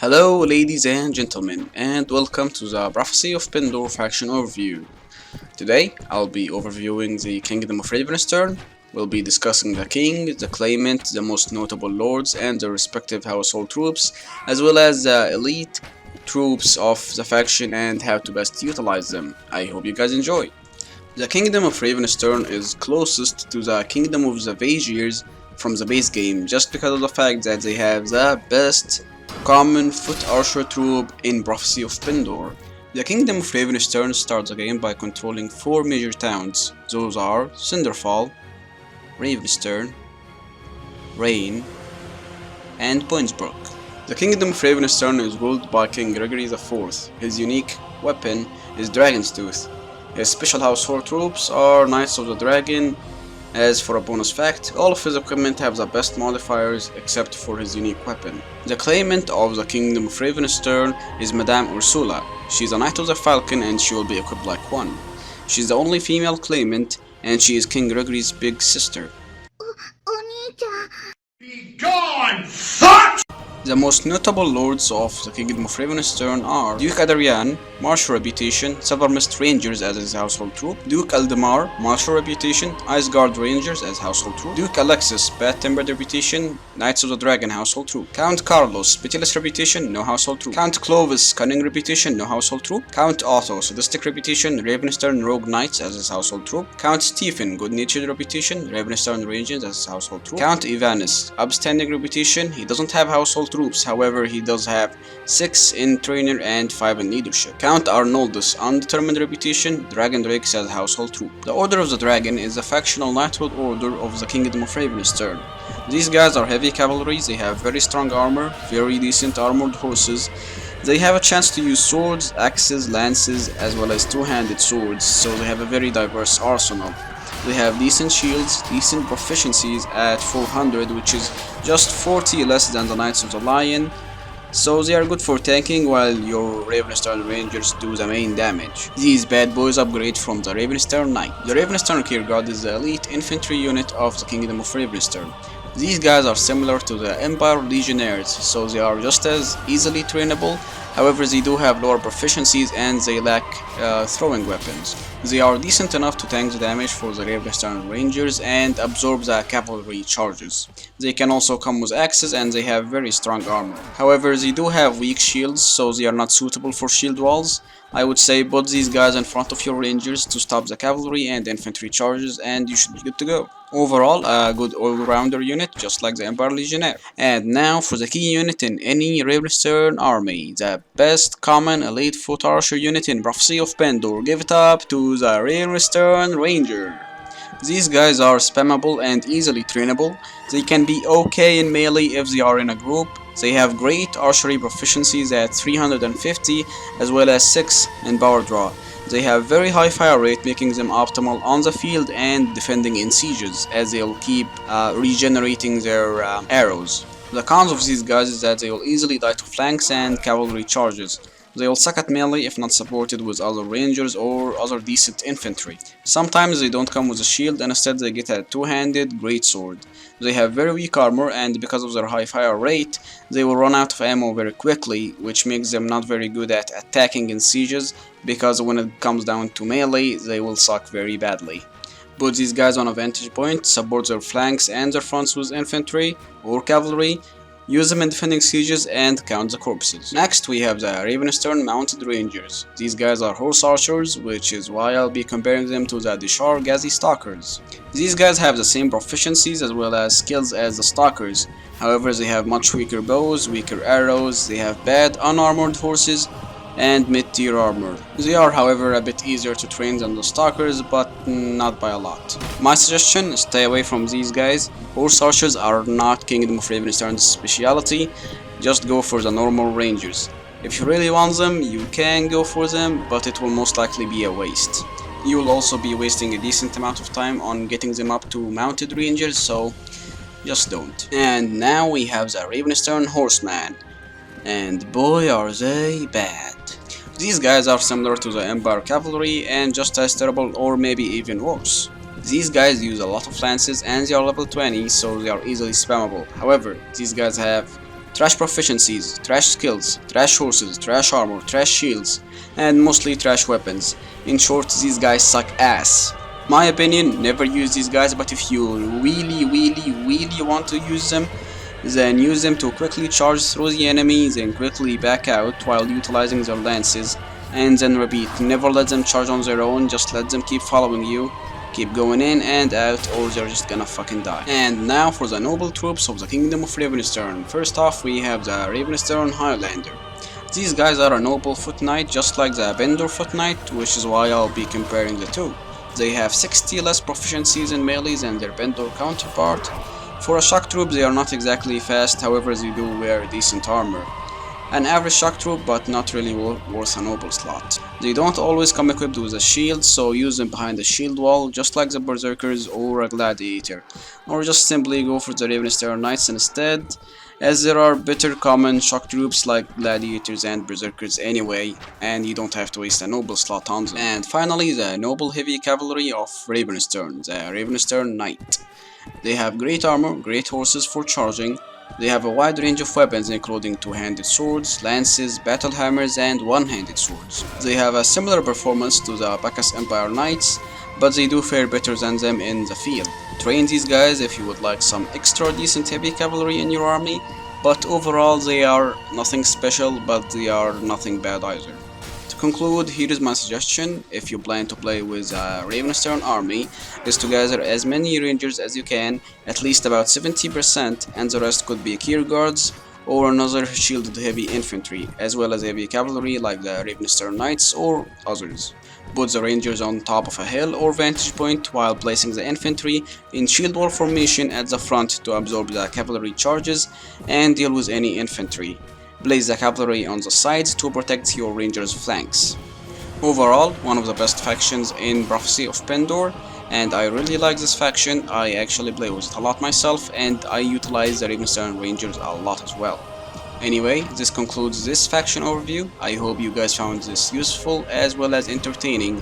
Hello ladies and gentlemen, and welcome to the Prophecy of Pendor faction overview. Today I'll be overviewing the Kingdom of Ravenstern. We'll be discussing the King, the Claimant, the most notable lords and their respective household troops, as well as the elite troops of the faction and how to best utilize them. I hope you guys enjoy. The Kingdom of Ravenstern is closest to the Kingdom of the Vagirs from the base game just because of the fact that they have the best common foot archer troop in Prophecy of Pendor. The Kingdom of Ravenstern starts the game by controlling 4 major towns. Those are Cinderfall, Ravenstern, Rain, and Pointsbrook. The Kingdom of Ravenstern is ruled by King Gregory IV. His unique weapon is Dragon's Tooth. His special household troops are Knights of the Dragon. As for a bonus fact, all of his equipment have the best modifiers except for his unique weapon. The Claimant of the Kingdom of Ravenstern is Madame Ursula. She's a Knight of the Falcon and she will be equipped like one. She's the only female Claimant and she is King Gregory's big sister. Be gone, fuck! The most notable lords of the Kingdom of Ravenstern are Duke Adarian, martial reputation, Silver Mist Rangers as his household troop, Duke Aldemar, martial reputation, Ice Guard Rangers as household troop, Duke Alexis, bad-tempered reputation, Knights of the Dragon household troop, Count Carlos, pitiless reputation, no household troop, Count Clovis, cunning reputation, no household troop, Count Otto, sadistic reputation, Ravenstern Rogue Knights as his household troop, Count Stephen, good-natured reputation, Ravenstern Rangers as his household troop, Count Ivanis, upstanding reputation, he doesn't have household troops, however he does have 6 in trainer and 5 in leadership. Count Arnoldus, undetermined reputation, Dragon Drakes as household troop. The Order of the Dragon is the factional Knighthood order of the Kingdom of Ravenstern. These guys are heavy cavalry, they have very strong armor, very decent armored horses. They have a chance to use swords, axes, lances, as well as two-handed swords, so they have a very diverse arsenal. They have decent shields, decent proficiencies at 400, which is just 40 less than the Knights of the Lion, so they are good for tanking while your Ravenstern Rangers do the main damage. These bad boys upgrade from the Ravenstern Knight. The Ravenstern Rearguard is the elite infantry unit of the Kingdom of Ravenstern. These guys are similar to the Empire Legionnaires, so they are just as easily trainable, however they do have lower proficiencies and they lack throwing weapons. They are decent enough to tank the damage for the Ravenstern Rangers and absorb the cavalry charges. They can also come with axes and they have very strong armor. However, they do have weak shields, so they are not suitable for shield walls. I would say put these guys in front of your rangers to stop the cavalry and infantry charges and you should be good to go. Overall, a good all-rounder unit, just like the Empire Legionnaire. And now for the key unit in any Ravenstern army, the best common elite foot archer unit in Prophecy of Pendor. Give it up to the Ravenstern Ranger. These guys are spammable and easily trainable. They can be okay in melee if they are in a group. They have great archery proficiencies at 350 as well as 6 in power draw. They have very high fire rate, making them optimal on the field and defending in sieges, as they'll keep regenerating their arrows. The cons of these guys is that they will easily die to flanks and cavalry charges. They will suck at melee if not supported with other rangers or other decent infantry. Sometimes they don't come with a shield and instead they get a two-handed greatsword. They have very weak armor and because of their high fire rate, they will run out of ammo very quickly, which makes them not very good at attacking in sieges, because when it comes down to melee, they will suck very badly. Put these guys on a vantage point, support their flanks and their fronts with infantry or cavalry, use them in defending sieges and count the corpses. Next we have the Ravenstern Mounted Rangers. These guys are horse archers, which is why I'll be comparing them to the Dishar Ghazi Stalkers. These guys have the same proficiencies as well as skills as the Stalkers, however they have much weaker bows, weaker arrows, they have bad unarmored horses, and mid-tier armor. They are however a bit easier to train than the Stalkers, but not by a lot. My suggestion, stay away from these guys. Horse archers are not Kingdom of Ravenstern's speciality, just go for the normal rangers. If you really want them, you can go for them, but it will most likely be a waste. You will also be wasting a decent amount of time on getting them up to mounted rangers, so just don't. And now we have the Ravenstern Horseman. And boy are they bad. These guys are similar to the Empire Cavalry and just as terrible or maybe even worse. These guys use a lot of lances and they are level 20, so they are easily spammable. However, these guys have Trash proficiencies, trash skills, trash horses, trash armor, trash shields, and mostly trash weapons. In short, these guys suck ass. My opinion, never use these guys, but if you really want to use them, then use them to quickly charge through the enemy, then quickly back out while utilizing their lances, and then repeat. Never let them charge on their own, just let them keep following you. Keep going in and out, or they're just gonna fucking die. And now for the noble troops of the Kingdom of Ravenstern. First off, we have the Ravenstern Highlander. These guys are a noble foot knight, just like the Pendor foot knight, which is why I'll be comparing the two. They have 60 less proficiencies in melee than their Pendor counterpart. For a shock troop, they are not exactly fast, however they do wear decent armor. An average shock troop, but not really worth a noble slot. They don't always come equipped with a shield, so use them behind the shield wall, just like the Berserkers or a Gladiator. Or just simply go for the Ravenstern Knights instead, as there are better common shock troops like Gladiators and Berserkers anyway, and you don't have to waste a noble slot on them. And finally, the noble heavy cavalry of Ravenstern, the Ravenstern Knight. They have great armor, great horses for charging. They have a wide range of weapons including two-handed swords, lances, battle hammers, and one-handed swords. They have a similar performance to the Bacchus Empire Knights, but they do fare better than them in the field. Train these guys if you would like some extra decent heavy cavalry in your army, but overall they are nothing special, but they are nothing bad either. To conclude, here is my suggestion: if you plan to play with a Ravenstern army, is to gather as many rangers as you can, at least about 70%, and the rest could be gear guards or another shielded heavy infantry, as well as heavy cavalry like the Ravenstern Knights or others. Put the rangers on top of a hill or vantage point while placing the infantry in shield wall formation at the front to absorb the cavalry charges and deal with any infantry. Place the cavalry on the sides to protect your rangers' flanks. Overall, one of the best factions in Prophecy of Pendor, and I really like this faction. I actually play with it a lot myself, and I utilize the Ravenstern Rangers a lot as well. Anyway, this concludes this faction overview. I hope you guys found this useful as well as entertaining.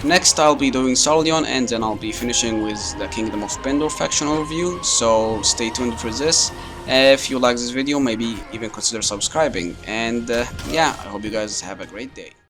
Next I'll be doing Sarleon, and then I'll be finishing with the Kingdom of Pendor faction overview, so stay tuned for this. If you like this video, maybe even consider subscribing, and yeah, I hope you guys have a great day.